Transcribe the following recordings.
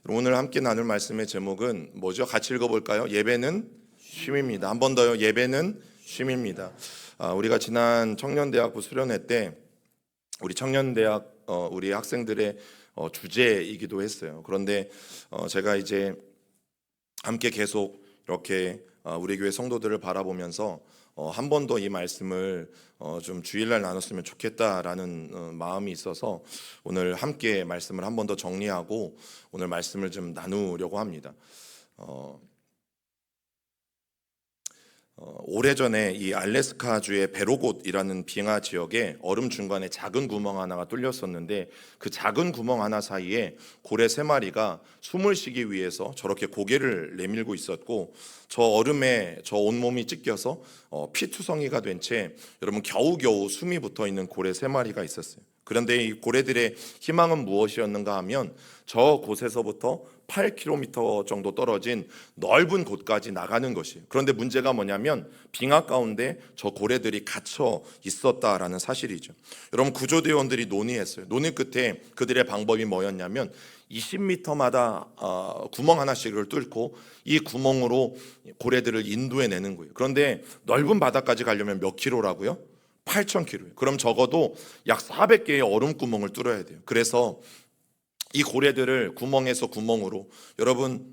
오늘 함께 나눌 말씀의 제목은 뭐죠? 같이 읽어볼까요? 예배는 쉼입니다. 한 번 더요. 예배는 쉼입니다. 우리가 지난 청년대학부 수련회 때 우리 청년대학 우리 학생들의 주제이기도 했어요. 그런데 제가 이제 함께 계속 이렇게 우리 교회 성도들을 바라보면서 한 번 더 이 말씀을 좀 주일날 나눴으면 좋겠다라는 마음이 있어서 오늘 함께 말씀을 한 번 더 정리하고 오늘 말씀을 좀 나누려고 합니다. 오래전에 이 알래스카주의 베로곳이라는 빙하 지역에 얼음 중간에 작은 구멍 하나가 뚫렸었는데 그 작은 구멍 하나 사이에 고래 3마리가 숨을 쉬기 위해서 저렇게 고개를 내밀고 있었고 저 얼음에 저 온몸이 찢겨서 피투성이가 된 채 여러분 겨우겨우 숨이 붙어 있는 고래 3마리가 있었어요. 그런데 이 고래들의 희망은 무엇이었는가 하면 저 곳에서부터 8km 정도 떨어진 넓은 곳까지 나가는 것이에요. 그런데 문제가 뭐냐면 빙하 가운데 저 고래들이 갇혀 있었다라는 사실이죠. 여러분 구조대원들이 논의했어요. 논의 끝에 그들의 방법이 뭐였냐면 20m마다 구멍 하나씩을 뚫고 이 구멍으로 고래들을 인도해내는 거예요. 그런데 넓은 바다까지 가려면 몇 킬로라고요? 8,000km예요. 그럼 적어도 약 400개의 얼음 구멍을 뚫어야 돼요. 그래서 이 고래들을 구멍에서 구멍으로 여러분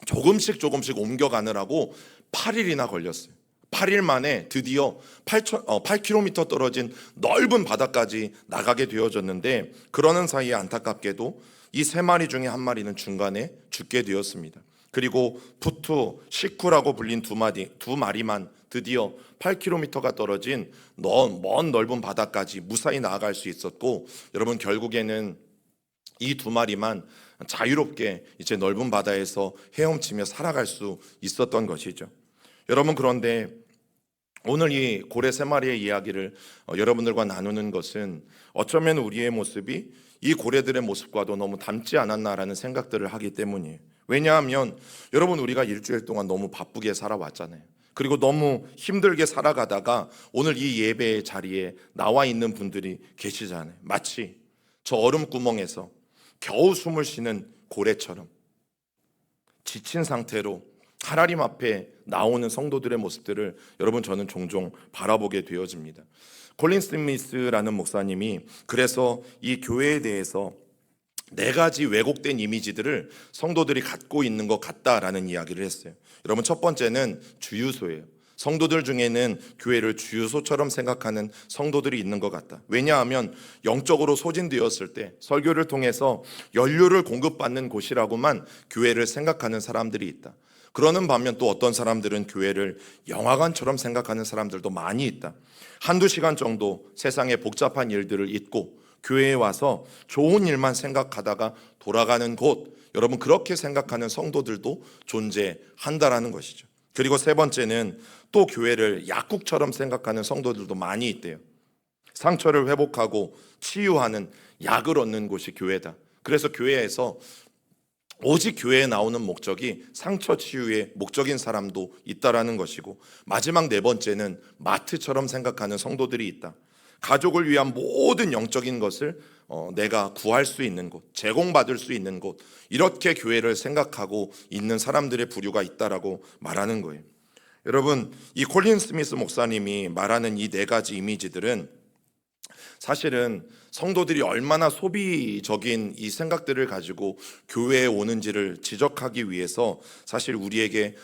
조금씩 옮겨가느라고 8일이나 걸렸어요. 8일 만에 드디어 8km 떨어진 넓은 바다까지 나가게 되어졌는데 그러는 사이에 안타깝게도 이 3마리 중에 1마리는 중간에 죽게 되었습니다. 그리고 푸투, 시쿠라고 불린 두 마리만 드디어 8km가 떨어진 먼 넓은 바다까지 무사히 나아갈 수 있었고 여러분 결국에는 이 2마리만 자유롭게 이제 넓은 바다에서 헤엄치며 살아갈 수 있었던 것이죠. 여러분 그런데 오늘 이 고래 3마리의 이야기를 여러분들과 나누는 것은 어쩌면 우리의 모습이 이 고래들의 모습과도 너무 닮지 않았나라는 생각들을 하기 때문이에요. 왜냐하면 여러분 우리가 일주일 동안 너무 바쁘게 살아왔잖아요. 그리고 너무 힘들게 살아가다가 오늘 이 예배의 자리에 나와 있는 분들이 계시잖아요. 마치 저 얼음 구멍에서 겨우 숨을 쉬는 고래처럼 지친 상태로 하나님 앞에 나오는 성도들의 모습들을 여러분 저는 종종 바라보게 되어집니다. 콜린 스미스라는 목사님이 그래서 이 교회에 대해서 4가지 왜곡된 이미지들을 성도들이 갖고 있는 것 같다라는 이야기를 했어요. 여러분 첫 번째는 주유소예요. 성도들 중에는 교회를 주유소처럼 생각하는 성도들이 있는 것 같다. 왜냐하면 영적으로 소진되었을 때 설교를 통해서 연료를 공급받는 곳이라고만 교회를 생각하는 사람들이 있다. 그러는 반면 또 어떤 사람들은 교회를 영화관처럼 생각하는 사람들도 많이 있다. 한두 시간 정도 세상의 복잡한 일들을 잊고 교회에 와서 좋은 일만 생각하다가 돌아가는 곳, 여러분 그렇게 생각하는 성도들도 존재한다라는 것이죠. 그리고 3번째는 또 교회를 약국처럼 생각하는 성도들도 많이 있대요. 상처를 회복하고 치유하는 약을 얻는 곳이 교회다. 그래서 교회에서 오직 교회에 나오는 목적이 상처 치유의 목적인 사람도 있다라는 것이고 마지막 4번째는 마트처럼 생각하는 성도들이 있다. 가족을 위한 모든 영적인 것을 내가 구할 수 있는 곳, 제공받을 수 있는 곳, 이렇게 교회를 생각하고 있는 사람들의 부류가 있다라고 말하는 거예요. 여러분 이 콜린 스미스 목사님이 말하는 이 4가지 이미지들은 사실은 성도들이 얼마나 소비적인 이 생각들을 가지고 교회에 오는지를 지적하기 위해서 사실 우리에게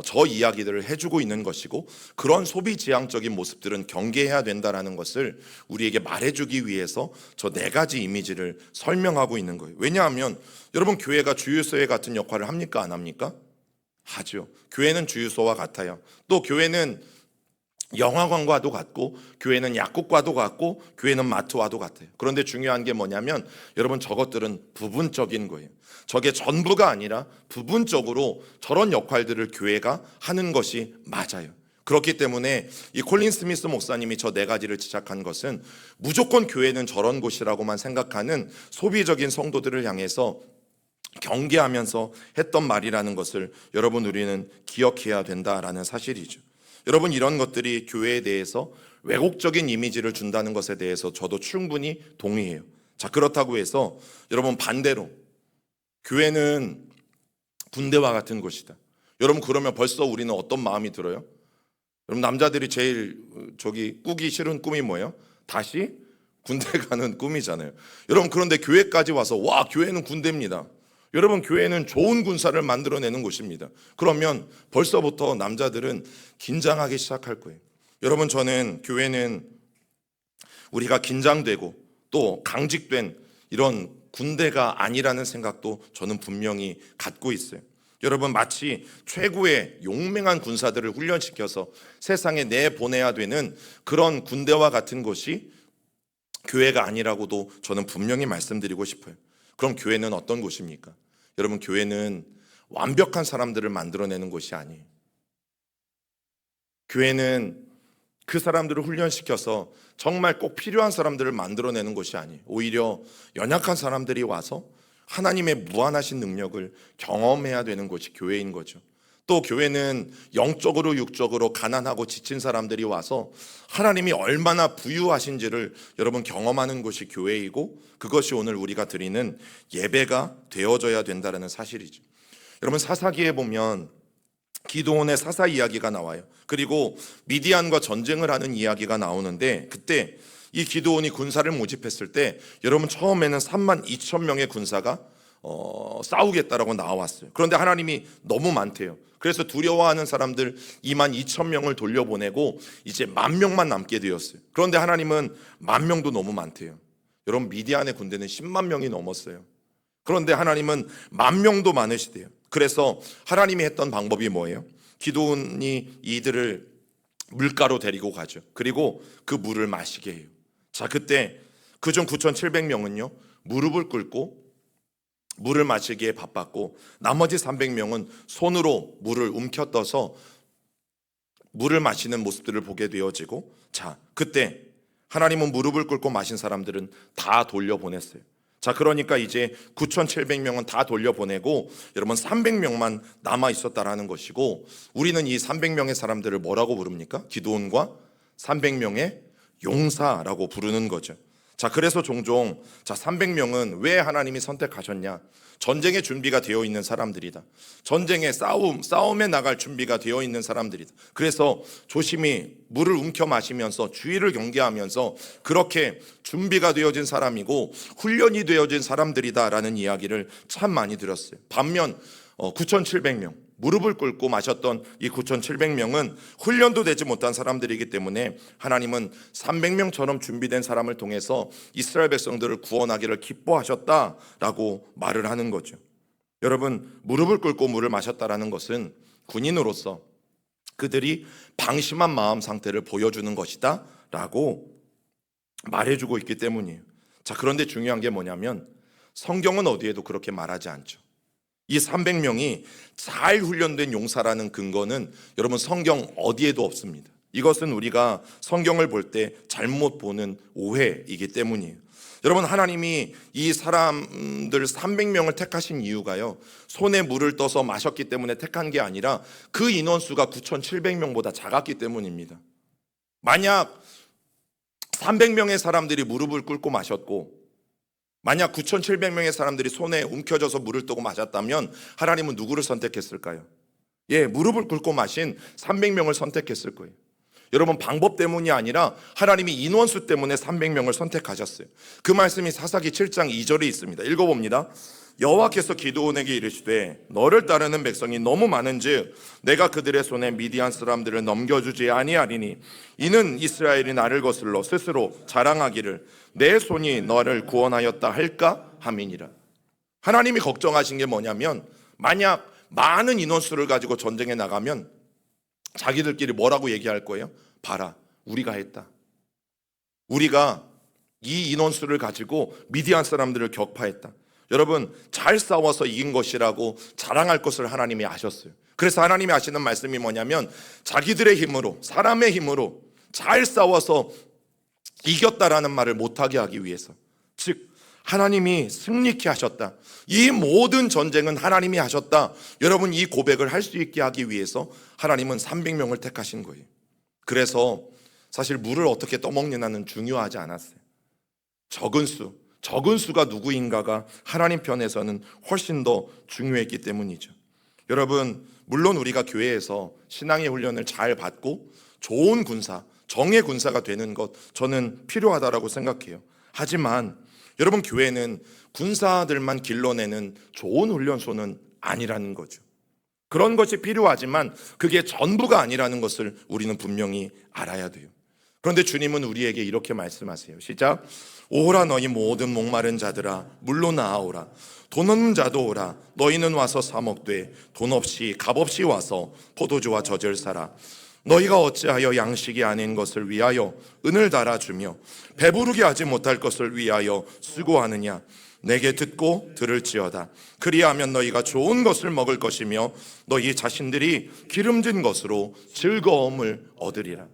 저 이야기들을 해주고 있는 것이고 그런 소비지향적인 모습들은 경계해야 된다는 것을 우리에게 말해주기 위해서 저 4가지 이미지를 설명하고 있는 거예요. 왜냐하면 여러분 교회가 주유소에 같은 역할을 합니까? 안 합니까? 하죠. 교회는 주유소와 같아요. 또 교회는 영화관과도 같고 교회는 약국과도 같고 교회는 마트와도 같아요. 그런데 중요한 게 뭐냐면 여러분 저것들은 부분적인 거예요. 저게 전부가 아니라 부분적으로 저런 역할들을 교회가 하는 것이 맞아요. 그렇기 때문에 이 콜린 스미스 목사님이 저 4가지를 지적한 것은 무조건 교회는 저런 곳이라고만 생각하는 소비적인 성도들을 향해서 경계하면서 했던 말이라는 것을 여러분 우리는 기억해야 된다라는 사실이죠. 여러분 이런 것들이 교회에 대해서 왜곡적인 이미지를 준다는 것에 대해서 저도 충분히 동의해요. 자 그렇다고 해서 여러분 반대로 교회는 군대와 같은 곳이다. 여러분, 그러면 벌써 우리는 어떤 마음이 들어요? 여러분, 남자들이 제일 꾸기 싫은 꿈이 뭐예요? 다시 군대 가는 꿈이잖아요. 여러분, 그런데 교회까지 와서 와, 교회는 군대입니다. 여러분, 교회는 좋은 군사를 만들어내는 곳입니다. 그러면 벌써부터 남자들은 긴장하기 시작할 거예요. 여러분, 저는 교회는 우리가 긴장되고 또 강직된 이런 군대가 아니라는 생각도 저는 분명히 갖고 있어요. 여러분, 마치 최고의 용맹한 군사들을 훈련시켜서 세상에 내보내야 되는 그런 군대와 같은 것이 교회가 아니라고도 저는 분명히 말씀드리고 싶어요. 그럼 교회는 어떤 곳입니까? 여러분, 교회는 완벽한 사람들을 만들어내는 곳이 아니에요. 교회는 그 사람들을 훈련시켜서 정말 꼭 필요한 사람들을 만들어내는 것이 아니에요. 오히려 연약한 사람들이 와서 하나님의 무한하신 능력을 경험해야 되는 곳이 교회인 거죠. 또 교회는 영적으로 육적으로 가난하고 지친 사람들이 와서 하나님이 얼마나 부유하신지를 여러분 경험하는 곳이 교회이고, 그것이 오늘 우리가 드리는 예배가 되어져야 된다는 사실이죠. 여러분, 사사기에 보면 기드온의 사사 이야기가 나와요. 그리고 미디안과 전쟁을 하는 이야기가 나오는데, 그때 이 기드온이 군사를 모집했을 때 여러분, 처음에는 32,000명의 군사가 싸우겠다라고 나왔어요. 그런데 하나님이 너무 많대요. 그래서 두려워하는 사람들 22,000명을 돌려보내고 이제 10,000명만 남게 되었어요. 그런데 하나님은 10,000명도 너무 많대요. 여러분, 미디안의 군대는 10만 명이 넘었어요. 그런데 하나님은 10,000명도 많으시대요. 그래서 하나님이 했던 방법이 뭐예요? 기드온이 이들을 물가로 데리고 가죠. 그리고 그 물을 마시게 해요. 자, 그때 그중 9,700명은요 무릎을 꿇고 물을 마시기에 바빴고, 나머지 300명은 손으로 물을 움켜떠서 물을 마시는 모습들을 보게 되어지고, 자, 그때 하나님은 무릎을 꿇고 마신 사람들은 다 돌려보냈어요. 자, 그러니까 이제 9,700명은 다 돌려보내고 여러분 300명만 남아 있었다라는 것이고, 우리는 이 300명의 사람들을 뭐라고 부릅니까? 기드온과 300명의 용사라고 부르는 거죠. 자, 그래서 종종 300명은 왜 하나님이 선택하셨냐? 전쟁의 준비가 되어 있는 사람들이다. 전쟁의 싸움에 나갈 준비가 되어 있는 사람들이다. 그래서 조심히 물을 움켜 마시면서 주의를 경계하면서 그렇게 준비가 되어진 사람이고 훈련이 되어진 사람들이다라는 이야기를 참 많이 들었어요. 반면 9,700명 무릎을 꿇고 마셨던 이 9,700명은 훈련도 되지 못한 사람들이기 때문에 하나님은 300명처럼 준비된 사람을 통해서 이스라엘 백성들을 구원하기를 기뻐하셨다라고 말을 하는 거죠. 여러분, 무릎을 꿇고 물을 마셨다라는 것은 군인으로서 그들이 방심한 마음 상태를 보여주는 것이다 라고 말해주고 있기 때문이에요. 자, 그런데 중요한 게 뭐냐면 성경은 어디에도 그렇게 말하지 않죠. 이 300명이 잘 훈련된 용사라는 근거는 여러분 성경 어디에도 없습니다. 이것은 우리가 성경을 볼 때 잘못 보는 오해이기 때문이에요. 여러분, 하나님이 이 사람들 300명을 택하신 이유가요, 손에 물을 떠서 마셨기 때문에 택한 게 아니라 그 인원수가 9,700명보다 작았기 때문입니다. 만약 300명의 사람들이 무릎을 꿇고 마셨고 만약 9,700명의 사람들이 손에 움켜져서 물을 뜨고 마셨다면 하나님은 누구를 선택했을까요? 무릎을 꿇고 마신 300명을 선택했을 거예요. 여러분, 방법 때문이 아니라 하나님이 인원수 때문에 300명을 선택하셨어요. 그 말씀이 사사기 7장 2절에 있습니다. 읽어봅니다. 여호와께서 기드온에게 이르시되 너를 따르는 백성이 너무 많은즉 내가 그들의 손에 미디안 사람들을 넘겨주지 아니하리니 이는 이스라엘이 나를 거슬러 스스로 자랑하기를 내 손이 너를 구원하였다 할까 함이니라. 하나님이 걱정하신 게 뭐냐면 만약 많은 인원수를 가지고 전쟁에 나가면 자기들끼리 뭐라고 얘기할 거예요? 봐라, 우리가 했다. 우리가 이 인원수를 가지고 미디안 사람들을 격파했다. 여러분, 잘 싸워서 이긴 것이라고 자랑할 것을 하나님이 아셨어요. 그래서 하나님이 하시는 말씀이 뭐냐면 자기들의 힘으로, 사람의 힘으로 잘 싸워서 이겼다라는 말을 못하게 하기 위해서, 즉 하나님이 승리케 하셨다, 이 모든 전쟁은 하나님이 하셨다, 여러분 이 고백을 할 수 있게 하기 위해서 하나님은 300명을 택하신 거예요. 그래서 사실 물을 어떻게 떠먹느냐는 중요하지 않았어요. 적은 수, 적은 수가 누구인가가 하나님 편에서는 훨씬 더 중요했기 때문이죠. 여러분, 물론 우리가 교회에서 신앙의 훈련을 잘 받고 좋은 군사, 정예 군사가 되는 것 저는 필요하다라고 생각해요. 하지만 여러분, 교회는 군사들만 길러내는 좋은 훈련소는 아니라는 거죠. 그런 것이 필요하지만 그게 전부가 아니라는 것을 우리는 분명히 알아야 돼요. 그런데 주님은 우리에게 이렇게 말씀하세요. 시작. 오라 너희 모든 목마른 자들아 물로 나아오라. 돈 없는 자도 오라. 너희는 와서 사 먹되 돈 없이 값 없이 와서 포도주와 젖을 사라. 너희가 어찌하여 양식이 아닌 것을 위하여 은을 달아주며 배부르게 하지 못할 것을 위하여 수고하느냐. 내게 듣고 들을지어다. 그리하면 너희가 좋은 것을 먹을 것이며 너희 자신들이 기름진 것으로 즐거움을 얻으리라.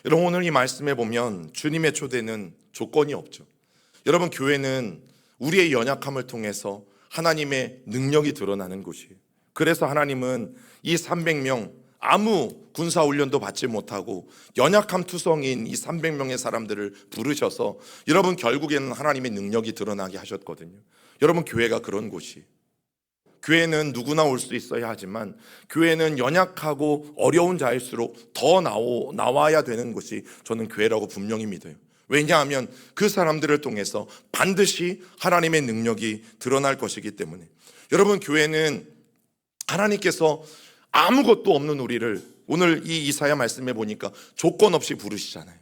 여러분, 오늘 이 말씀에 보면 주님의 초대는 조건이 없죠. 여러분, 교회는 우리의 연약함을 통해서 하나님의 능력이 드러나는 곳이에요. 그래서 하나님은 이 300명 아무 군사훈련도 받지 못하고 연약함 투성인 이 300명의 사람들을 부르셔서 여러분 결국에는 하나님의 능력이 드러나게 하셨거든요. 여러분, 교회가 그런 곳이에요. 교회는 누구나 올 수 있어야 하지만 교회는 연약하고 어려운 자일수록 더 나와야 되는 곳이 저는 교회라고 분명히 믿어요. 왜냐하면 그 사람들을 통해서 반드시 하나님의 능력이 드러날 것이기 때문에. 여러분, 교회는 하나님께서 아무것도 없는 우리를 오늘 이 이사야 말씀해 보니까 조건 없이 부르시잖아요.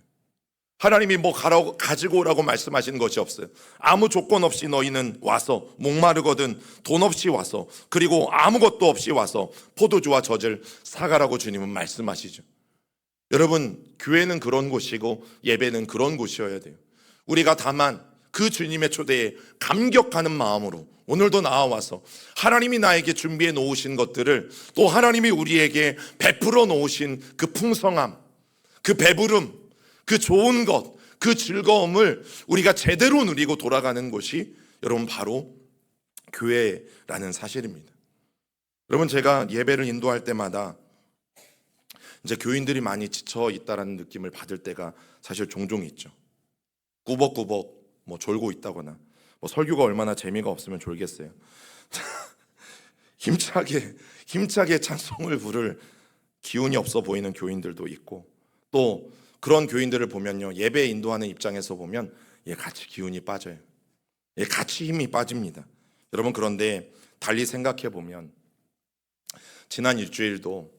하나님이 뭐 가지고 오라고 말씀하시는 것이 없어요. 아무 조건 없이 너희는 와서 목마르거든 돈 없이 와서 그리고 아무것도 없이 와서 포도주와 젖을 사가라고 주님은 말씀하시죠. 여러분, 교회는 그런 곳이고 예배는 그런 곳이어야 돼요. 우리가 다만 그 주님의 초대에 감격하는 마음으로 오늘도 나와서 하나님이 나에게 준비해 놓으신 것들을 또 하나님이 우리에게 베풀어 놓으신 그 풍성함, 그 배부름, 그 좋은 것, 그 즐거움을 우리가 제대로 누리고 돌아가는 곳이 여러분 바로 교회라는 사실입니다. 여러분, 제가 예배를 인도할 때마다 이제 교인들이 많이 지쳐 있다라는 느낌을 받을 때가 사실 종종 있죠. 꾸벅꾸벅 뭐 졸고 있다거나 뭐 설교가 얼마나 재미가 없으면 졸겠어요. 힘차게 찬송을 부를 기운이 없어 보이는 교인들도 있고, 또 그런 교인들을 보면요, 예배 인도하는 입장에서 보면 같이 기운이 빠져요. 같이 힘이 빠집니다. 여러분, 그런데 달리 생각해 보면 지난 일주일도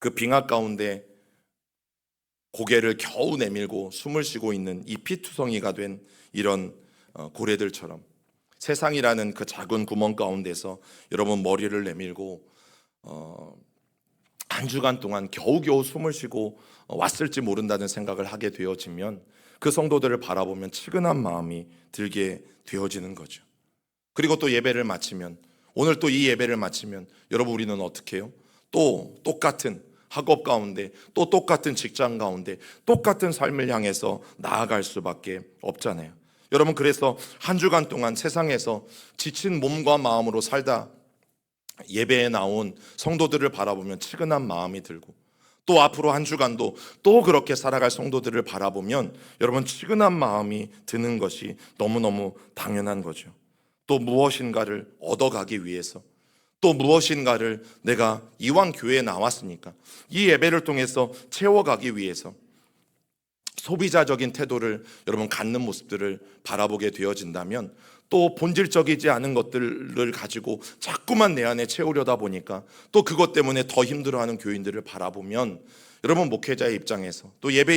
그 빙하 가운데 고개를 겨우 내밀고 숨을 쉬고 있는 이 피투성이가 된 이런 고래들처럼 세상이라는 그 작은 구멍 가운데서 여러분 머리를 내밀고 한 주간 동안 겨우겨우 숨을 쉬고 왔을지 모른다는 생각을 하게 되어지면 그 성도들을 바라보면 측은한 마음이 들게 되어지는 거죠. 그리고 또 예배를 마치면, 오늘 또 이 예배를 마치면 여러분, 우리는 어떻게 해요? 또 똑같은 학업 가운데, 또 똑같은 직장 가운데 똑같은 삶을 향해서 나아갈 수밖에 없잖아요. 여러분, 그래서 한 주간 동안 세상에서 지친 몸과 마음으로 살다 예배에 나온 성도들을 바라보면 측은한 마음이 들고, 또 앞으로 한 주간도 또 그렇게 살아갈 성도들을 바라보면 여러분 측은한 마음이 드는 것이 너무너무 당연한 거죠. 또 무엇인가를 얻어가기 위해서, 또 무엇인가를 내가 이왕 교회에 나왔으니까 이 예배를 통해서 채워가기 위해서 소비자적인 태도를 여러분 갖는 모습들을 바라보게 되어진다면, 또 본질적이지 않은 것들을 가지고 자꾸만 내 안에 채우려다 보니까 또 그것 때문에 더 힘들어하는 교인들을 바라보면 여러분, 목회자의 입장에서 또 예배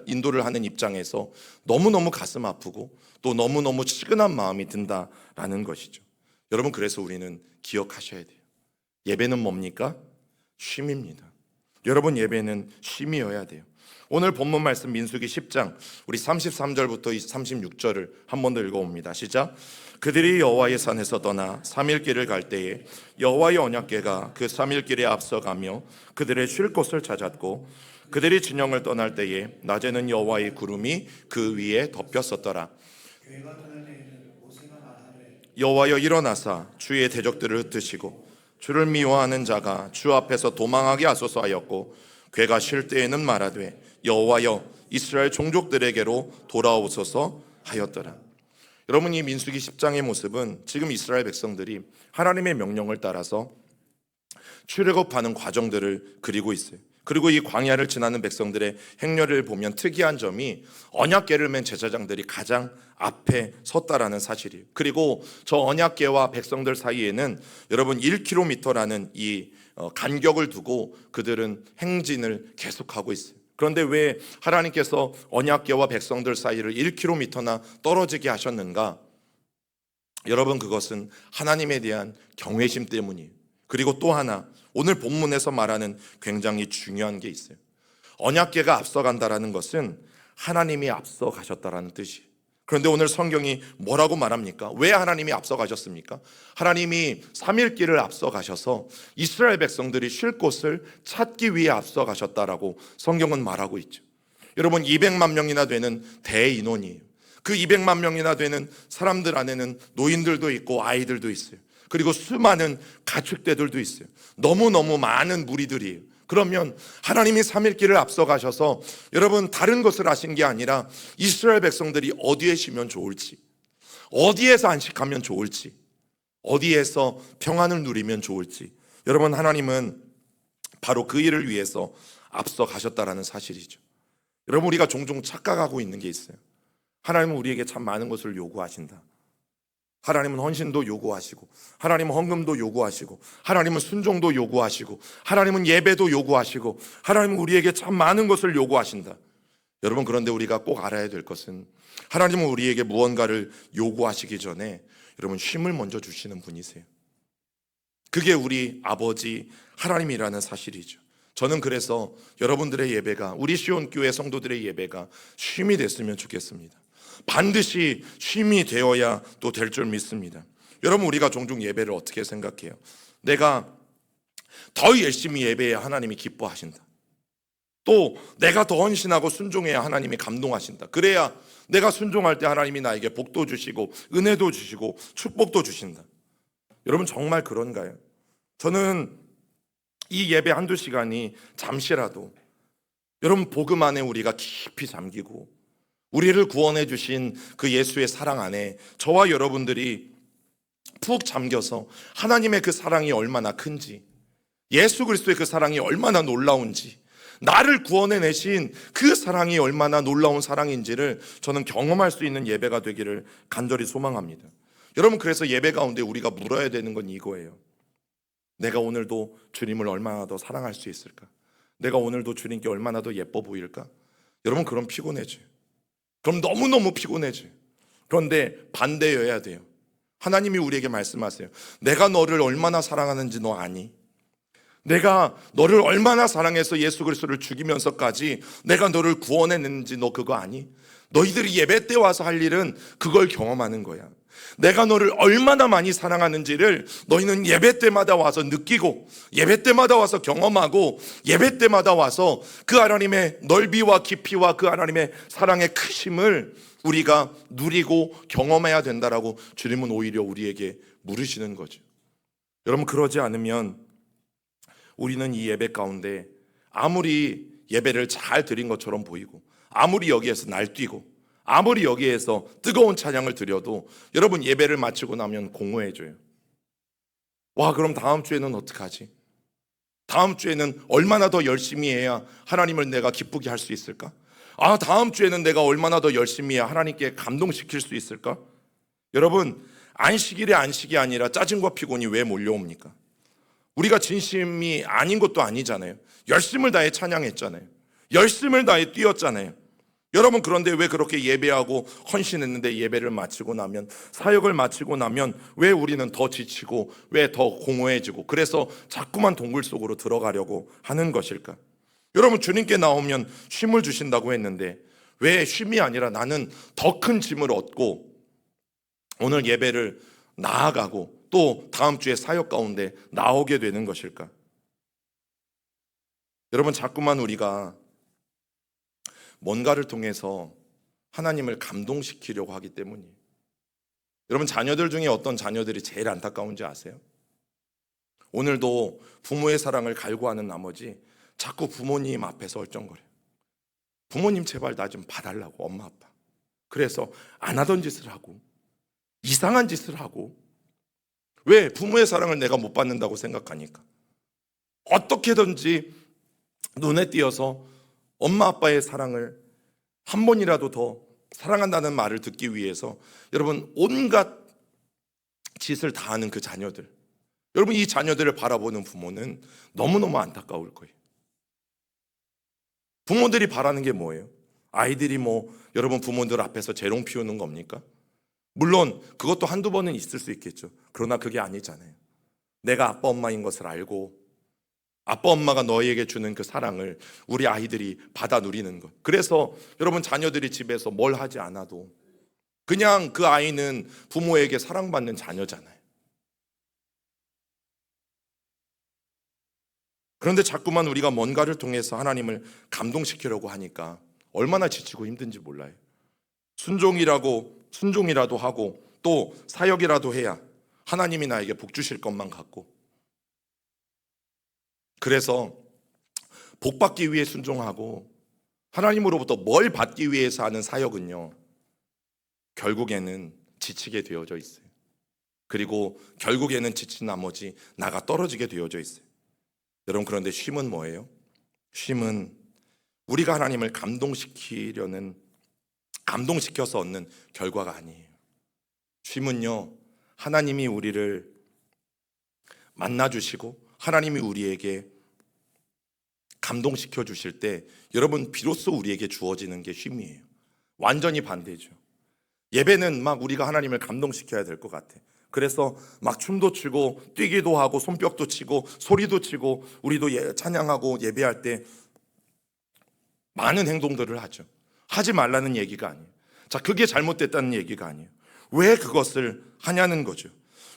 인도를 하는 입장에서 너무너무 가슴 아프고 또 너무너무 측은한 마음이 든다라는 것이죠. 여러분, 그래서 우리는 기억하셔야 돼요. 예배는 뭡니까? 쉼입니다. 여러분, 예배는 쉼이어야 돼요. 오늘 본문 말씀 민수기 10장 우리 33절부터 36절을 한 번 더 읽어봅니다. 시작. 그들이 여호와의 산에서 떠나 3일 길을 갈 때에 여호와의 언약궤가 그 3일 길에 앞서가며 그들의 쉴 곳을 찾았고, 그들이 진영을 떠날 때에 낮에는 여호와의 구름이 그 위에 덮였었더라. 여호와여 일어나사 주의 대적들을 흩으시고 주를 미워하는 자가 주 앞에서 도망하게 하소서 하였고, 궤가 쉴 때에는 말하되 여호와여 이스라엘 종족들에게로 돌아오소서 하였더라. 여러분, 이 민수기 10장의 모습은 지금 이스라엘 백성들이 하나님의 명령을 따라서 출애굽하는 과정들을 그리고 있어요. 그리고 이 광야를 지나는 백성들의 행렬을 보면 특이한 점이 언약궤를 맨 제사장들이 가장 앞에 섰다라는 사실이에요. 그리고 저 언약궤와 백성들 사이에는 여러분 1km라는 이 간격을 두고 그들은 행진을 계속하고 있어요. 그런데 왜 하나님께서 언약궤와 백성들 사이를 1km나 떨어지게 하셨는가? 여러분, 그것은 하나님에 대한 경외심 때문이에요. 그리고 또 하나, 오늘 본문에서 말하는 굉장히 중요한 게 있어요. 언약궤가 앞서간다라는 것은 하나님이 앞서가셨다라는 뜻이에요. 그런데 오늘 성경이 뭐라고 말합니까? 왜 하나님이 앞서가셨습니까? 하나님이 3일길을 앞서가셔서 이스라엘 백성들이 쉴 곳을 찾기 위해 앞서가셨다라고 성경은 말하고 있죠. 여러분, 200만 명이나 되는 대인원이에요. 그 200만 명이나 되는 사람들 안에는 노인들도 있고 아이들도 있어요. 그리고 수많은 가축대들도 있어요. 너무너무 많은 무리들이에요. 그러면 하나님이 3일길을 앞서가셔서 여러분, 다른 것을 하신 게 아니라 이스라엘 백성들이 어디에 쉬면 좋을지, 어디에서 안식하면 좋을지, 어디에서 평안을 누리면 좋을지, 여러분, 하나님은 바로 그 일을 위해서 앞서가셨다라는 사실이죠. 여러분, 우리가 종종 착각하고 있는 게 있어요. 하나님은 우리에게 참 많은 것을 요구하신다. 하나님은 헌신도 요구하시고, 하나님은 헌금도 요구하시고, 하나님은 순종도 요구하시고, 하나님은 예배도 요구하시고, 하나님은 우리에게 참 많은 것을 요구하신다. 여러분, 그런데 우리가 꼭 알아야 될 것은 하나님은 우리에게 무언가를 요구하시기 전에 여러분, 쉼을 먼저 주시는 분이세요. 그게 우리 아버지 하나님이라는 사실이죠. 저는 그래서 여러분들의 예배가, 우리 시온교회 성도들의 예배가 쉼이 됐으면 좋겠습니다. 반드시 쉼이 되어야 또 될 줄 믿습니다. 여러분, 우리가 종종 예배를 어떻게 생각해요? 내가 더 열심히 예배해야 하나님이 기뻐하신다. 또 내가 더 헌신하고 순종해야 하나님이 감동하신다. 그래야 내가 순종할 때 하나님이 나에게 복도 주시고 은혜도 주시고 축복도 주신다. 여러분, 정말 그런가요? 저는 이 예배 한두 시간이 잠시라도 여러분 복음 안에 우리가 깊이 잠기고 우리를 구원해 주신 그 예수의 사랑 안에 저와 여러분들이 푹 잠겨서 하나님의 그 사랑이 얼마나 큰지, 예수 그리스도의 그 사랑이 얼마나 놀라운지, 나를 구원해 내신 그 사랑이 얼마나 놀라운 사랑인지를 저는 경험할 수 있는 예배가 되기를 간절히 소망합니다. 여러분, 그래서 예배 가운데 우리가 물어야 되는 건 이거예요. 내가 오늘도 주님을 얼마나 더 사랑할 수 있을까? 내가 오늘도 주님께 얼마나 더 예뻐 보일까? 여러분, 그럼 피곤해져요. 그럼 너무너무 피곤해져요. 그런데 반대여야 돼요. 하나님이 우리에게 말씀하세요. 내가 너를 얼마나 사랑하는지 너 아니? 내가 너를 얼마나 사랑해서 예수 그리스도를 죽이면서까지 내가 너를 구원했는지 너 그거 아니? 너희들이 예배 때 와서 할 일은 그걸 경험하는 거야. 내가 너를 얼마나 많이 사랑하는지를 너희는 예배 때마다 와서 느끼고, 예배 때마다 와서 경험하고, 예배 때마다 와서 그 하나님의 넓이와 깊이와 그 하나님의 사랑의 크심을 우리가 누리고 경험해야 된다라고 주님은 오히려 우리에게 물으시는 거죠. 여러분, 그러지 않으면 우리는 이 예배 가운데 아무리 예배를 잘 드린 것처럼 보이고, 아무리 여기에서 날뛰고, 아무리 여기에서 뜨거운 찬양을 드려도 여러분, 예배를 마치고 나면 공허해져요. 와, 그럼 다음 주에는 어떡하지? 다음 주에는 얼마나 더 열심히 해야 하나님을 내가 기쁘게 할 수 있을까? 아, 다음 주에는 내가 얼마나 더 열심히 해야 하나님께 감동시킬 수 있을까? 여러분, 안식일에 안식이 아니라 짜증과 피곤이 왜 몰려옵니까? 우리가 진심이 아닌 것도 아니잖아요. 열심을 다해 찬양했잖아요. 열심을 다해 뛰었잖아요. 여러분, 그런데 왜 그렇게 예배하고 헌신했는데 예배를 마치고 나면, 사역을 마치고 나면 왜 우리는 더 지치고 왜 더 공허해지고, 그래서 자꾸만 동굴 속으로 들어가려고 하는 것일까? 여러분, 주님께 나오면 쉼을 주신다고 했는데 왜 쉼이 아니라 나는 더 큰 짐을 얻고 오늘 예배를 나아가고 또 다음 주에 사역 가운데 나오게 되는 것일까? 여러분, 자꾸만 우리가 뭔가를 통해서 하나님을 감동시키려고 하기 때문이에요. 여러분, 자녀들 중에 어떤 자녀들이 제일 안타까운지 아세요? 오늘도 부모의 사랑을 갈구하는 나머지 자꾸 부모님 앞에서 얼쩡거려요. 부모님 제발 나 좀 봐달라고, 엄마 아빠. 그래서 안 하던 짓을 하고, 이상한 짓을 하고, 왜? 부모의 사랑을 내가 못 받는다고 생각하니까 어떻게든지 눈에 띄어서 엄마 아빠의 사랑을 한 번이라도 더 사랑한다는 말을 듣기 위해서 여러분 온갖 짓을 다 하는 그 자녀들, 여러분 이 자녀들을 바라보는 부모는 너무너무 안타까울 거예요. 부모들이 바라는 게 뭐예요? 아이들이 여러분 부모들 앞에서 재롱 피우는 겁니까? 물론 그것도 한두 번은 있을 수 있겠죠. 그러나 그게 아니잖아요. 내가 아빠 엄마인 것을 알고 아빠 엄마가 너희에게 주는 그 사랑을 우리 아이들이 받아 누리는 것. 그래서 여러분 자녀들이 집에서 뭘 하지 않아도 그냥 그 아이는 부모에게 사랑받는 자녀잖아요. 그런데 자꾸만 우리가 뭔가를 통해서 하나님을 감동시키려고 하니까 얼마나 지치고 힘든지 몰라요. 순종이라도 하고 또 사역이라도 해야 하나님이 나에게 복 주실 것만 같고, 그래서 복 받기 위해 순종하고 하나님으로부터 뭘 받기 위해서 하는 사역은요, 결국에는 지치게 되어져 있어요. 그리고 결국에는 지친 나머지 나가 떨어지게 되어져 있어요. 여러분, 그런데 쉼은 뭐예요? 쉼은 우리가 하나님을 감동시켜서 얻는 결과가 아니에요. 쉼은요, 하나님이 우리를 만나주시고 하나님이 우리에게 감동시켜 주실 때 여러분 비로소 우리에게 주어지는 게 쉼이에요. 완전히 반대죠. 예배는 막 우리가 하나님을 감동시켜야 될 것 같아. 그래서 막 춤도 추고 뛰기도 하고 손뼉도 치고 소리도 치고 우리도 찬양하고 예배할 때 많은 행동들을 하죠. 하지 말라는 얘기가 아니에요. 자, 그게 잘못됐다는 얘기가 아니에요. 왜 그것을 하냐는 거죠.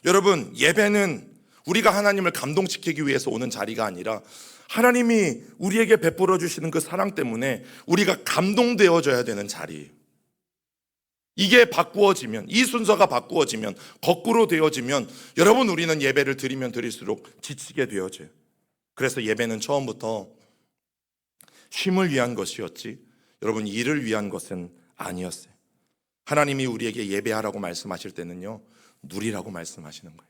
여러분, 예배는 우리가 하나님을 감동시키기 위해서 오는 자리가 아니라 하나님이 우리에게 베풀어 주시는 그 사랑 때문에 우리가 감동되어져야 되는 자리예요. 이게 바꾸어지면, 이 순서가 바꾸어지면, 거꾸로 되어지면 여러분, 우리는 예배를 드리면 드릴수록 지치게 되어져요. 그래서 예배는 처음부터 쉼을 위한 것이었지 여러분 일을 위한 것은 아니었어요. 하나님이 우리에게 예배하라고 말씀하실 때는요, 누리라고 말씀하시는 거예요.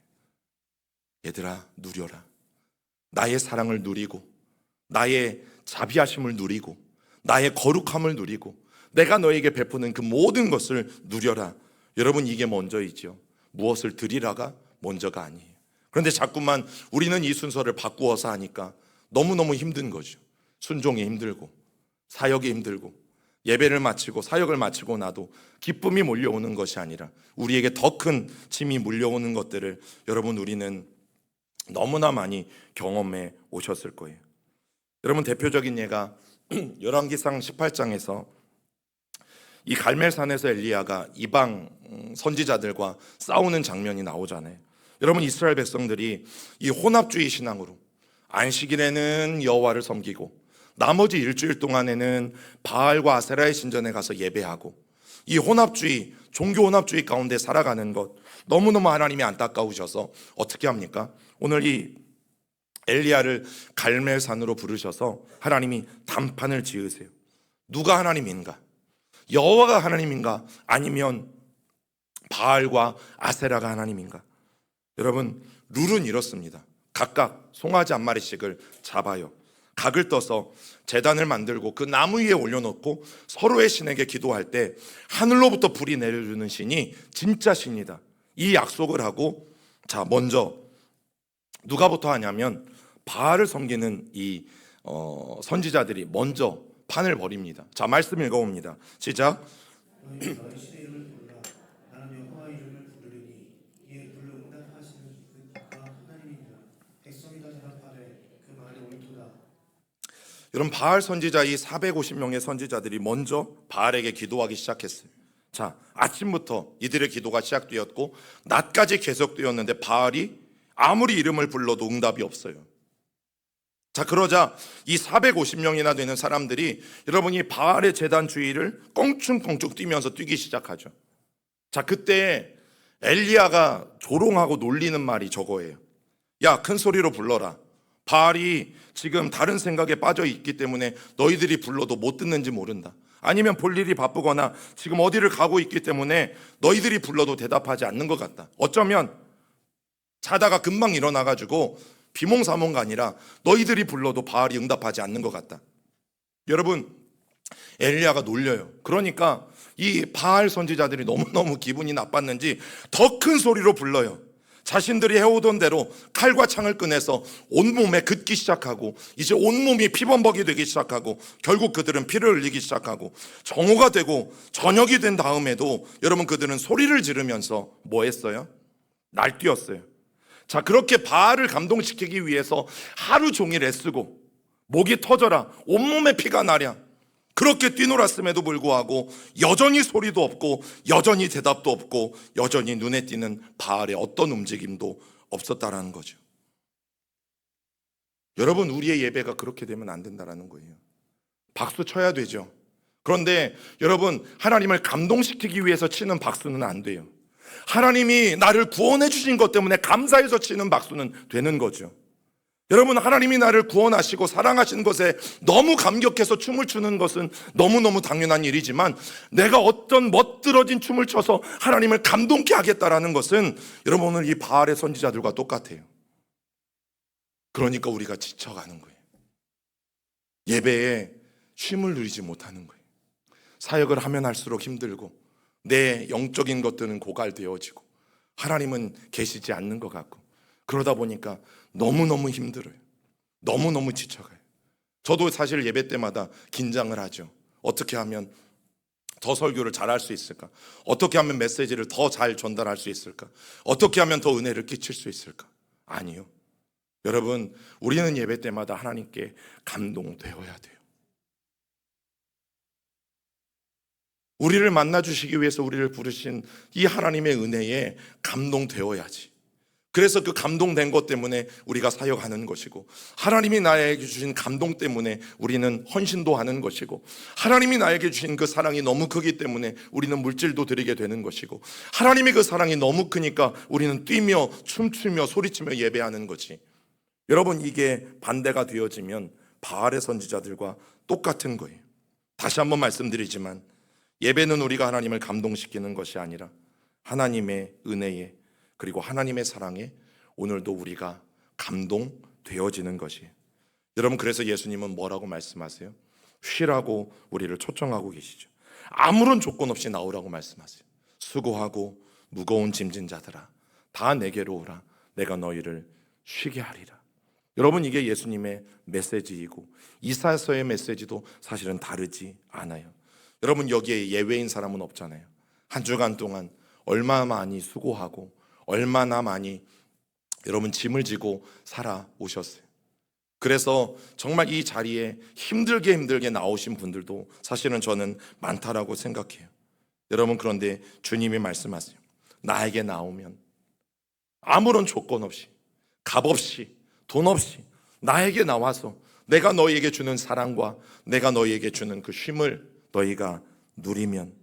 얘들아, 누려라. 나의 사랑을 누리고 나의 자비하심을 누리고 나의 거룩함을 누리고 내가 너에게 베푸는 그 모든 것을 누려라. 여러분, 이게 먼저이죠. 무엇을 드리라가 먼저가 아니에요. 그런데 자꾸만 우리는 이 순서를 바꾸어서 하니까 너무너무 힘든 거죠. 순종이 힘들고 사역이 힘들고 예배를 마치고 사역을 마치고 나도 기쁨이 몰려오는 것이 아니라 우리에게 더 큰 짐이 몰려오는 것들을 여러분 우리는 너무나 많이 경험해 오셨을 거예요. 여러분, 대표적인 예가 열왕기상 18장에서 이 갈멜산에서 엘리야가 이방 선지자들과 싸우는 장면이 나오잖아요. 여러분, 이스라엘 백성들이 이 혼합주의 신앙으로 안식일에는 여호와를 섬기고 나머지 일주일 동안에는 바알과 아세라의 신전에 가서 예배하고 이 혼합주의, 종교 혼합주의 가운데 살아가는 것 너무너무 하나님이 안타까우셔서 어떻게 합니까? 오늘 이 엘리야를 갈멜산으로 부르셔서 하나님이 단판을 지으세요. 누가 하나님인가? 여호와가 하나님인가? 아니면 바알과 아세라가 하나님인가? 여러분, 룰은 이렇습니다. 각각 송아지 한 마리씩을 잡아요. 각을 떠서 제단을 만들고 그 나무 위에 올려놓고 서로의 신에게 기도할 때 하늘로부터 불이 내려주는 신이 진짜 신이다, 이 약속을 하고, 자, 먼저 누가부터 하냐면 바알을 섬기는 이 선지자들이 먼저 판을 벌입니다. 자, 말씀 읽어봅니다. 시작. 너희 신의 이름을 부르라. 나는 여호와 이름을 부르리니 이에 불러 응답하시는 그가 하나님이니라. 백성이 다 대답하되 그 말이 옳도다. 여러분, 바알 선지자 이 450명의 선지자들이 먼저 바알에게 기도하기 시작했어요. 자, 아침부터 이들의 기도가 시작되었고 낮까지 계속되었는데 바알이 아무리 이름을 불러도 응답이 없어요. 자, 그러자 이 450명이나 되는 사람들이 여러분이 바알의 제단 주위를 껑충껑충 뛰면서 뛰기 시작하죠. 자, 그때 엘리야가 조롱하고 놀리는 말이 저거예요. 야, 큰 소리로 불러라. 바알이 지금 다른 생각에 빠져 있기 때문에 너희들이 불러도 못 듣는지 모른다. 아니면 볼 일이 바쁘거나 지금 어디를 가고 있기 때문에 너희들이 불러도 대답하지 않는 것 같다. 어쩌면 자다가 금방 일어나가지고 비몽사몽가 아니라 너희들이 불러도 바알이 응답하지 않는 것 같다. 여러분, 엘리야가 놀려요. 그러니까 이 바알 선지자들이 너무너무 기분이 나빴는지 더 큰 소리로 불러요. 자신들이 해오던 대로 칼과 창을 꺼내서 온몸에 긋기 시작하고 이제 온몸이 피범벅이 되기 시작하고 결국 그들은 피를 흘리기 시작하고 정오가 되고 저녁이 된 다음에도 여러분 그들은 소리를 지르면서 뭐 했어요? 날뛰었어요. 자, 그렇게 바알을 감동시키기 위해서 하루 종일 애쓰고 목이 터져라 온몸에 피가 나랴 그렇게 뛰놀았음에도 불구하고 여전히 소리도 없고 여전히 대답도 없고 여전히 눈에 띄는 바알의 어떤 움직임도 없었다라는 거죠. 여러분, 우리의 예배가 그렇게 되면 안 된다라는 거예요. 박수 쳐야 되죠. 그런데 여러분, 하나님을 감동시키기 위해서 치는 박수는 안 돼요. 하나님이 나를 구원해 주신 것 때문에 감사해서 치는 박수는 되는 거죠. 여러분, 하나님이 나를 구원하시고 사랑하신 것에 너무 감격해서 춤을 추는 것은 너무너무 당연한 일이지만 내가 어떤 멋들어진 춤을 춰서 하나님을 감동케 하겠다라는 것은 여러분 오늘 이 바알의 선지자들과 똑같아요. 그러니까 우리가 지쳐가는 거예요. 예배에 쉼을 누리지 못하는 거예요. 사역을 하면 할수록 힘들고 내 영적인 것들은 고갈되어지고 하나님은 계시지 않는 것 같고 그러다 보니까 너무너무 힘들어요. 너무너무 지쳐가요. 저도 사실 예배 때마다 긴장을 하죠. 어떻게 하면 더 설교를 잘할 수 있을까? 어떻게 하면 메시지를 더 잘 전달할 수 있을까? 어떻게 하면 더 은혜를 끼칠 수 있을까? 아니요. 여러분, 우리는 예배 때마다 하나님께 감동되어야 돼요. 우리를 만나주시기 위해서 우리를 부르신 이 하나님의 은혜에 감동되어야지. 그래서 그 감동된 것 때문에 우리가 사역하는 것이고 하나님이 나에게 주신 감동 때문에 우리는 헌신도 하는 것이고 하나님이 나에게 주신 그 사랑이 너무 크기 때문에 우리는 물질도 드리게 되는 것이고 하나님의 그 사랑이 너무 크니까 우리는 뛰며 춤추며 소리치며 예배하는 거지. 여러분, 이게 반대가 되어지면 바알의 선지자들과 똑같은 거예요. 다시 한번 말씀드리지만 예배는 우리가 하나님을 감동시키는 것이 아니라 하나님의 은혜에 그리고 하나님의 사랑에 오늘도 우리가 감동되어지는 것이에요. 여러분, 그래서 예수님은 뭐라고 말씀하세요? 쉬라고 우리를 초청하고 계시죠. 아무런 조건 없이 나오라고 말씀하세요. 수고하고 무거운 짐진 자들아 다 내게로 오라 내가 너희를 쉬게 하리라. 여러분, 이게 예수님의 메시지이고 이사야서의 메시지도 사실은 다르지 않아요. 여러분, 여기에 예외인 사람은 없잖아요. 한 주간 동안 얼마나 많이 수고하고 얼마나 많이 여러분 짐을 지고 살아오셨어요. 그래서 정말 이 자리에 힘들게 나오신 분들도 사실은 저는 많다라고 생각해요. 여러분, 그런데 주님이 말씀하세요. 나에게 나오면 아무런 조건 없이 값 없이 돈 없이 나에게 나와서 내가 너희에게 주는 사랑과 내가 너희에게 주는 그 쉼을 너희가 누리면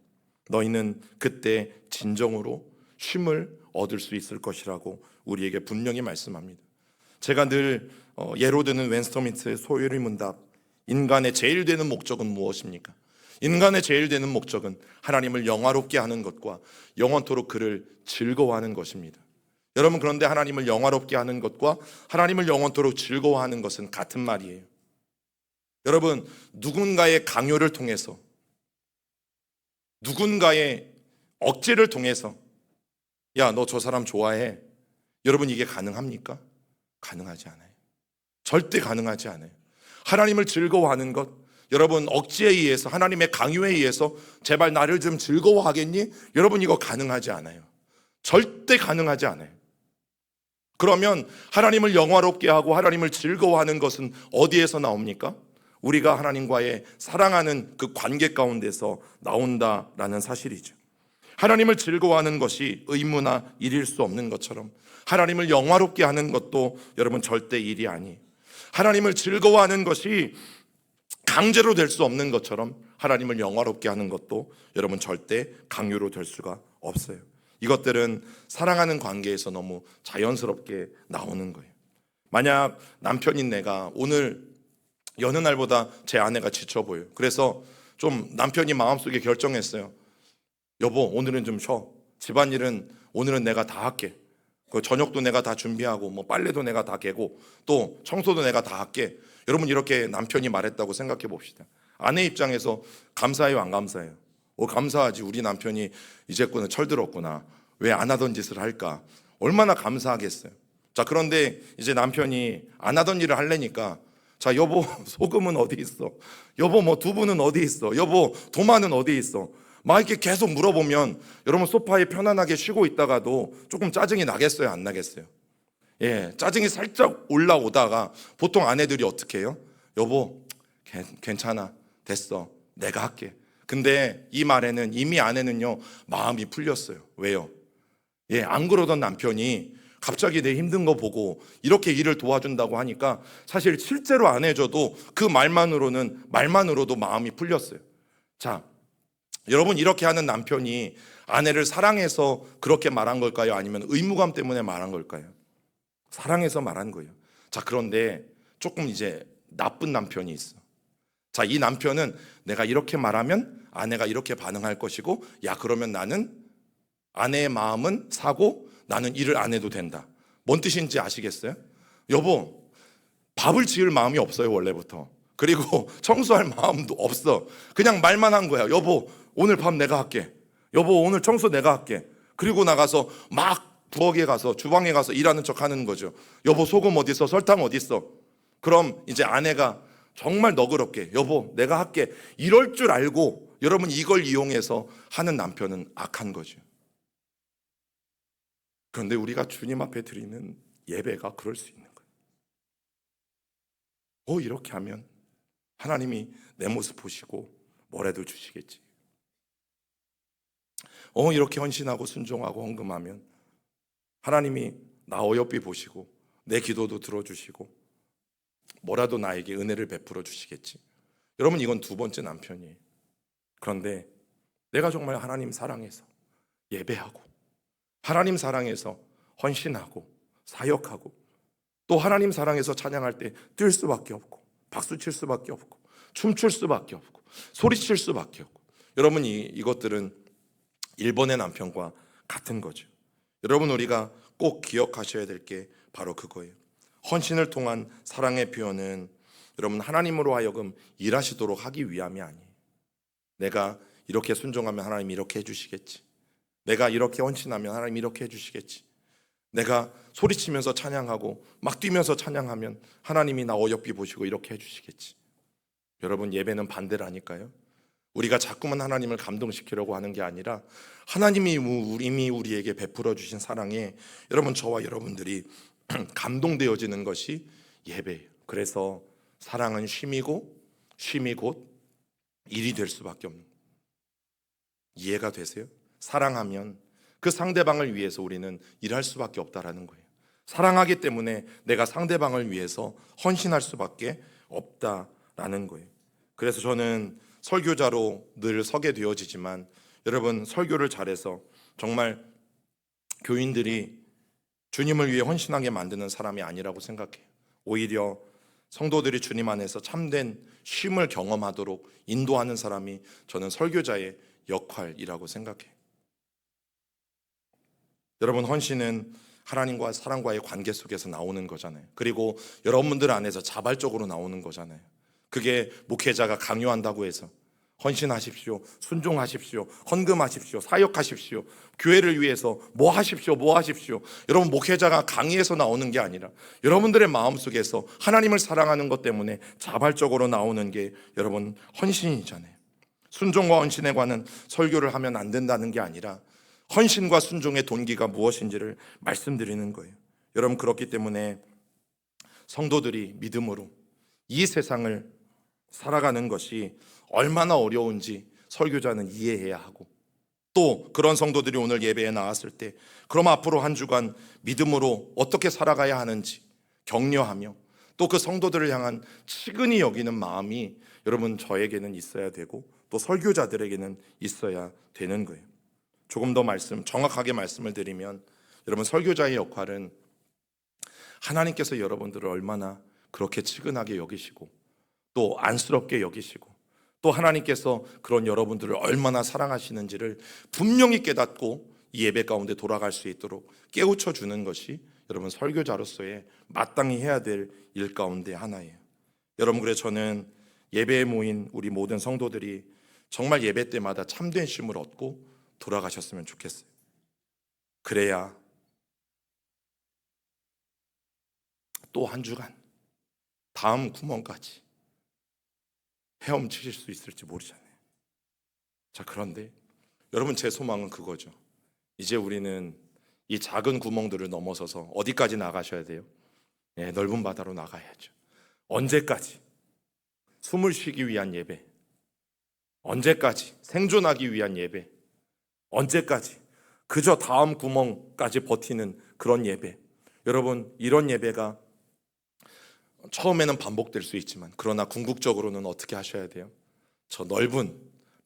너희는 그때 진정으로 쉼을 얻을 수 있을 것이라고 우리에게 분명히 말씀합니다. 제가 늘 예로 드는 웬스터민트의 소요리 문답, 인간의 제일 되는 목적은 무엇입니까? 인간의 제일 되는 목적은 하나님을 영화롭게 하는 것과 영원토록 그를 즐거워하는 것입니다. 여러분, 그런데 하나님을 영화롭게 하는 것과 하나님을 영원토록 즐거워하는 것은 같은 말이에요. 여러분, 누군가의 강요를 통해서 누군가의 억지를 통해서 야, 너 저 사람 좋아해. 여러분, 이게 가능합니까? 가능하지 않아요. 절대 가능하지 않아요. 하나님을 즐거워하는 것, 여러분 억지에 의해서 하나님의 강요에 의해서 제발 나를 좀 즐거워하겠니? 여러분, 이거 가능하지 않아요. 절대 가능하지 않아요. 그러면 하나님을 영화롭게 하고 하나님을 즐거워하는 것은 어디에서 나옵니까? 우리가 하나님과의 사랑하는 그 관계 가운데서 나온다라는 사실이죠. 하나님을 즐거워하는 것이 의무나 일일 수 없는 것처럼 하나님을 영화롭게 하는 것도 여러분 절대 일이 아니에요. 하나님을 즐거워하는 것이 강제로 될 수 없는 것처럼 하나님을 영화롭게 하는 것도 여러분 절대 강요로 될 수가 없어요. 이것들은 사랑하는 관계에서 너무 자연스럽게 나오는 거예요. 만약 남편인 내가 오늘 여느 날보다 제 아내가 지쳐 보여요. 그래서 좀 남편이 마음속에 결정했어요. 여보, 오늘은 좀 쉬어. 집안일은 오늘은 내가 다 할게. 그 저녁도 내가 다 준비하고 뭐 빨래도 내가 다 개고 또 청소도 내가 다 할게. 여러분, 이렇게 남편이 말했다고 생각해 봅시다. 아내 입장에서 감사해요, 안 감사해요? 감사하지. 우리 남편이 이제껏은 철들었구나. 왜 안 하던 짓을 할까? 얼마나 감사하겠어요. 자, 그런데 이제 남편이 안 하던 일을 하려니까, 자, 여보, 소금은 어디 있어? 여보, 뭐 두부는 어디 있어? 여보, 도마는 어디 있어? 막 이렇게 계속 물어보면 여러분, 소파에 편안하게 쉬고 있다가도 조금 짜증이 나겠어요, 안 나겠어요? 예, 짜증이 살짝 올라오다가 보통 아내들이 어떻게 해요? 여보, 괜찮아, 됐어, 내가 할게. 근데 이 말에는 이미 아내는요, 마음이 풀렸어요. 왜요? 예, 안 그러던 남편이 갑자기 내 힘든 거 보고 이렇게 일을 도와준다고 하니까 사실 실제로 안 해줘도 그 말만으로도 마음이 풀렸어요. 자, 여러분, 이렇게 하는 남편이 아내를 사랑해서 그렇게 말한 걸까요? 아니면 의무감 때문에 말한 걸까요? 사랑해서 말한 거예요. 자, 그런데 조금 이제 나쁜 남편이 있어. 자, 이 남편은 내가 이렇게 말하면 아내가 이렇게 반응할 것이고, 야, 그러면 나는 아내의 마음은 사고 나는 일을 안 해도 된다. 뭔 뜻인지 아시겠어요? 여보, 밥을 지을 마음이 없어요, 원래부터. 그리고 청소할 마음도 없어. 그냥 말만 한 거야. 여보, 오늘 밥 내가 할게. 여보, 오늘 청소 내가 할게. 그리고 나가서 막 부엌에 가서, 주방에 가서 일하는 척 하는 거죠. 여보, 소금 어디 있어? 설탕 어디 있어? 그럼 이제 아내가 정말 너그럽게, 여보, 내가 할게, 이럴 줄 알고 여러분, 이걸 이용해서 하는 남편은 악한 거죠. 그런데 우리가 주님 앞에 드리는 예배가 그럴 수 있는 거예요. 이렇게 하면 하나님이 내 모습 보시고 뭐라도 주시겠지. 이렇게 헌신하고 순종하고 헌금하면 하나님이 나 어여삐 보시고 내 기도도 들어주시고 뭐라도 나에게 은혜를 베풀어 주시겠지. 여러분, 이건 두 번째 남편이에요. 그런데 내가 정말 하나님 사랑해서 예배하고 하나님 사랑해서 헌신하고 사역하고 또 하나님 사랑해서 찬양할 때 뛸 수밖에 없고 박수 칠 수밖에 없고 춤출 수밖에 없고 소리칠 수밖에 없고, 여러분, 이것들은 1번의 남편과 같은 거죠. 여러분, 우리가 꼭 기억하셔야 될 게 바로 그거예요. 헌신을 통한 사랑의 표현은 여러분, 하나님으로 하여금 일하시도록 하기 위함이 아니에요. 내가 이렇게 순종하면 하나님이 이렇게 해주시겠지. 내가 이렇게 헌신하면 하나님이 이렇게 해주시겠지. 내가 소리치면서 찬양하고 막 뛰면서 찬양하면 하나님이 나 어여삐 보시고 이렇게 해주시겠지. 여러분, 예배는 반대라니까요. 우리가 자꾸만 하나님을 감동시키려고 하는 게 아니라 하나님이 이미 우리에게 베풀어 주신 사랑에 여러분, 저와 여러분들이 감동되어지는 것이 예배예요. 그래서 사랑은 쉼이고 쉼이 곧 일이 될 수밖에 없는 거예요. 이해가 되세요? 사랑하면 그 상대방을 위해서 우리는 일할 수밖에 없다라는 거예요. 사랑하기 때문에 내가 상대방을 위해서 헌신할 수밖에 없다라는 거예요. 그래서 저는 설교자로 늘 서게 되어지지만 여러분, 설교를 잘해서 정말 교인들이 주님을 위해 헌신하게 만드는 사람이 아니라고 생각해요. 오히려 성도들이 주님 안에서 참된 쉼을 경험하도록 인도하는 사람이 저는 설교자의 역할이라고 생각해요. 여러분, 헌신은 하나님과 사람과의 관계 속에서 나오는 거잖아요. 그리고 여러분들 안에서 자발적으로 나오는 거잖아요. 그게 목회자가 강요한다고 해서 헌신하십시오, 순종하십시오, 헌금하십시오, 사역하십시오, 교회를 위해서 뭐 하십시오. 여러분, 목회자가 강의해서 나오는 게 아니라 여러분들의 마음속에서 하나님을 사랑하는 것 때문에 자발적으로 나오는 게 여러분, 헌신이잖아요. 순종과 헌신에 관한 설교를 하면 안 된다는 게 아니라 헌신과 순종의 동기가 무엇인지를 말씀드리는 거예요. 여러분, 그렇기 때문에 성도들이 믿음으로 이 세상을 살아가는 것이 얼마나 어려운지 설교자는 이해해야 하고, 또 그런 성도들이 오늘 예배에 나왔을 때 그럼 앞으로 한 주간 믿음으로 어떻게 살아가야 하는지 격려하며 또 그 성도들을 향한 측은히 여기는 마음이 여러분, 저에게는 있어야 되고 또 설교자들에게는 있어야 되는 거예요. 조금 더 정확하게 말씀을 드리면 여러분, 설교자의 역할은 하나님께서 여러분들을 얼마나 그렇게 측은하게 여기시고 또 안쓰럽게 여기시고 또 하나님께서 그런 여러분들을 얼마나 사랑하시는지를 분명히 깨닫고 이 예배 가운데 돌아갈 수 있도록 깨우쳐 주는 것이 여러분 설교자로서의 마땅히 해야 될 일 가운데 하나예요. 여러분, 그래서 저는 예배에 모인 우리 모든 성도들이 정말 예배 때마다 참된 쉼을 얻고 돌아가셨으면 좋겠어요. 그래야 또 한 주간 다음 구멍까지 헤엄치실 수 있을지 모르잖아요. 자, 그런데 여러분, 제 소망은 그거죠. 이제 우리는 이 작은 구멍들을 넘어서서 어디까지 나가셔야 돼요? 네, 넓은 바다로 나가야죠. 언제까지? 숨을 쉬기 위한 예배, 언제까지? 생존하기 위한 예배, 언제까지? 그저 다음 구멍까지 버티는 그런 예배. 여러분, 이런 예배가 처음에는 반복될 수 있지만 그러나 궁극적으로는 어떻게 하셔야 돼요? 저 넓은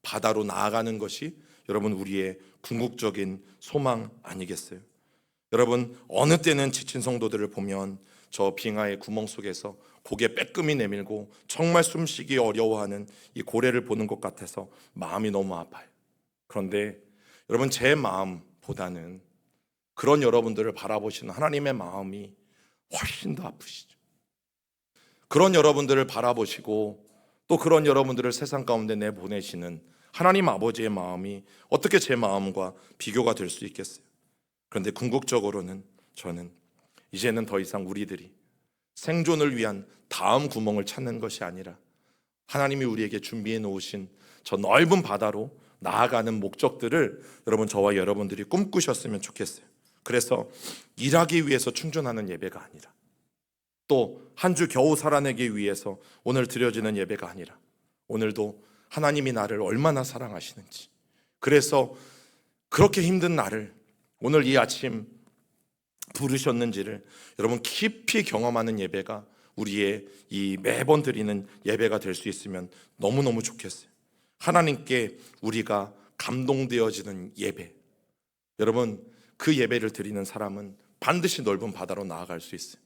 바다로 나아가는 것이 여러분 우리의 궁극적인 소망 아니겠어요? 여러분, 어느 때는 지친 성도들을 보면 저 빙하의 구멍 속에서 고개 빼끔히 내밀고 정말 숨쉬기 어려워하는 이 고래를 보는 것 같아서 마음이 너무 아파요. 그런데 여러분, 제 마음보다는 그런 여러분들을 바라보시는 하나님의 마음이 훨씬 더 아프시죠. 그런 여러분들을 바라보시고 또 그런 여러분들을 세상 가운데 내보내시는 하나님 아버지의 마음이 어떻게 제 마음과 비교가 될 수 있겠어요? 그런데 궁극적으로는 저는 이제는 더 이상 우리들이 생존을 위한 다음 구멍을 찾는 것이 아니라 하나님이 우리에게 준비해 놓으신 저 넓은 바다로 나아가는 목적들을 여러분, 저와 여러분들이 꿈꾸셨으면 좋겠어요. 그래서 일하기 위해서 충전하는 예배가 아니라 또 한 주 겨우 살아내기 위해서 오늘 드려지는 예배가 아니라 오늘도 하나님이 나를 얼마나 사랑하시는지, 그래서 그렇게 힘든 나를 오늘 이 아침 부르셨는지를 여러분 깊이 경험하는 예배가 우리의 이 매번 드리는 예배가 될 수 있으면 너무너무 좋겠어요. 하나님께 우리가 감동되어지는 예배. 여러분, 그 예배를 드리는 사람은 반드시 넓은 바다로 나아갈 수 있어요.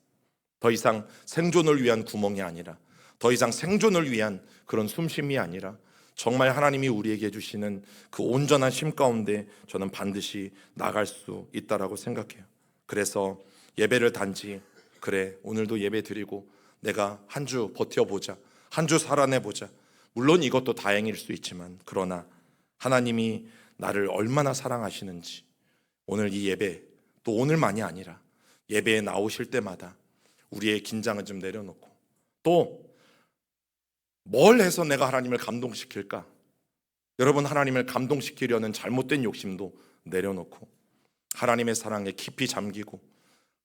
더 이상 생존을 위한 구멍이 아니라, 더 이상 생존을 위한 그런 숨쉼이 아니라 정말 하나님이 우리에게 주시는 그 온전한 쉼 가운데 저는 반드시 나갈 수 있다라고 생각해요. 그래서 예배를 단지 그래 오늘도 예배 드리고 내가 한 주 버텨보자, 한 주 살아내보자, 물론 이것도 다행일 수 있지만 그러나 하나님이 나를 얼마나 사랑하시는지 오늘 이 예배, 또 오늘만이 아니라 예배에 나오실 때마다 우리의 긴장을 좀 내려놓고 또 뭘 해서 내가 하나님을 감동시킬까? 여러분, 하나님을 감동시키려는 잘못된 욕심도 내려놓고 하나님의 사랑에 깊이 잠기고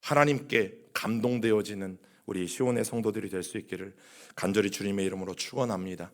하나님께 감동되어지는 우리 시온의 성도들이 될 수 있기를 간절히 주님의 이름으로 축원합니다.